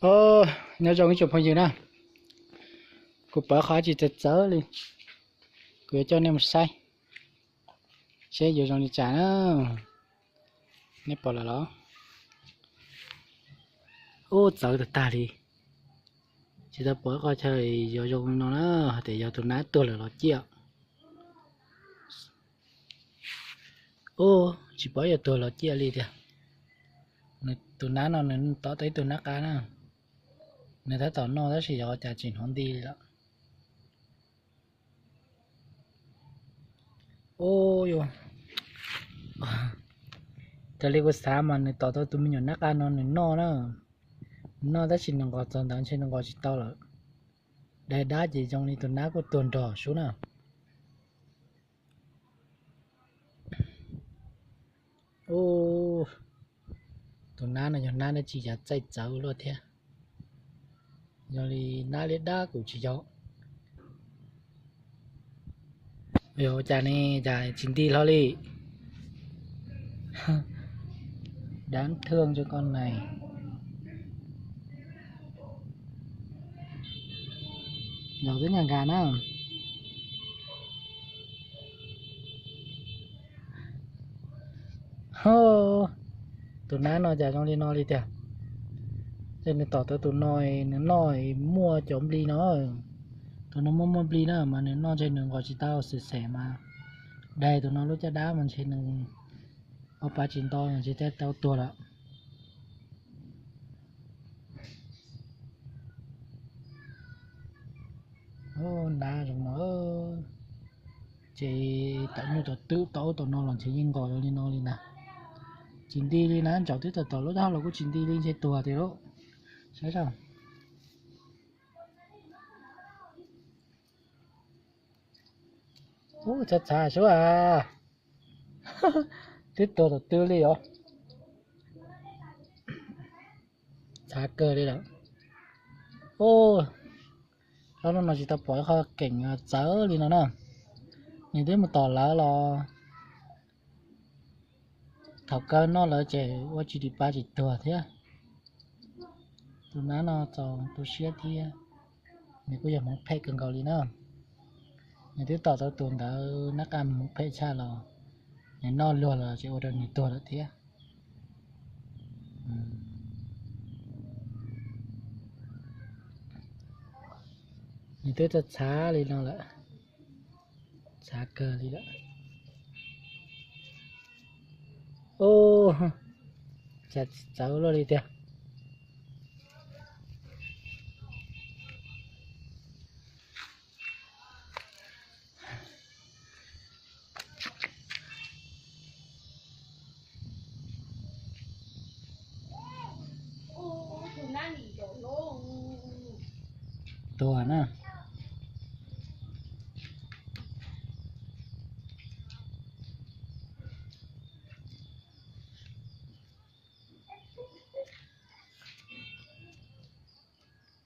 Ô, nhớ trong cái chụp hình gì nè. Cô bỏ khỏi chỉ chật chớ đi. Cứ cho nên một sai. Sẽ vô trong đi trả nó. Nếp bỏ là đó. Ô, chớ được ta đi. Chỉ ta bỏ khỏi chơi vô trong nó nó. Để vô tụi ná tôi là nó chia. Ô, chỉ bỏ vô tôi là chia đi kìa. Tụi ná nó nên tỏ tới tụi ná cá nè. Nên ta tỏ nó đó chỉ cho trả chỉnh hôn đi đó. Ô, vô. Cho nên có sao mà nên tỏ tới tụi mình nhổn ná cá nó nên nó đó. Nó đã xin có chọn đón xin có chỉ tao là đây đá gì trong này tụi ná có tuần trò xuống nào. Ô, tụi ná này nhổn ná nó chỉ là chạy cháu luôn thế. Rồi thì ná lấy đá cũng chỉ cho. Bây giờ này chả chính đi lo đi. Đáng thương cho con này. Nhỏ rất nhà gà á. Hô, tụi ná nó chả trong đi nó đi kìa. Cho nên tỏ tới tụi nó mua chấm đi nó. Tụi nó mua đi nữa mà nếu nó trên đường gọi chị tao sẻ mà. Đây tụi nó lúc cho đá mình trên đường ở ba chín to chỉ tết tao tua đó. Ô đá rồi nó chỉ tại như tụi nó làm chỉ nhìn gọi lên nó đi nè. Chín đi đi nè cháu thích tụi lúc đó là có chín đi lên trên tua thì đó. Sao sao? Ô chặt chả số à. Tiếp tục là tư đi rồi. Chả cơ đi đó. Ô nó chỉ tập bỏ kho cảnh chớ đi nó nè. Nhìn thấy một tỏ lá là thảo cơ nó là trẻ qua chỉ đi ba chỉ thừa thế. Tụi nó cho tôi xếp thì mình có giờ muốn phê cần cầu đi nữa. Nhìn thấy tỏ tụi đã nó cầm muốn phê cha là nhìn nó luôn là chỉ ở đây nhìn tôi đó thế. Nhìn thấy cho xá đi nó lại xá cơ đi đó. Ô chặt cháu lo đi theo. Tua nè.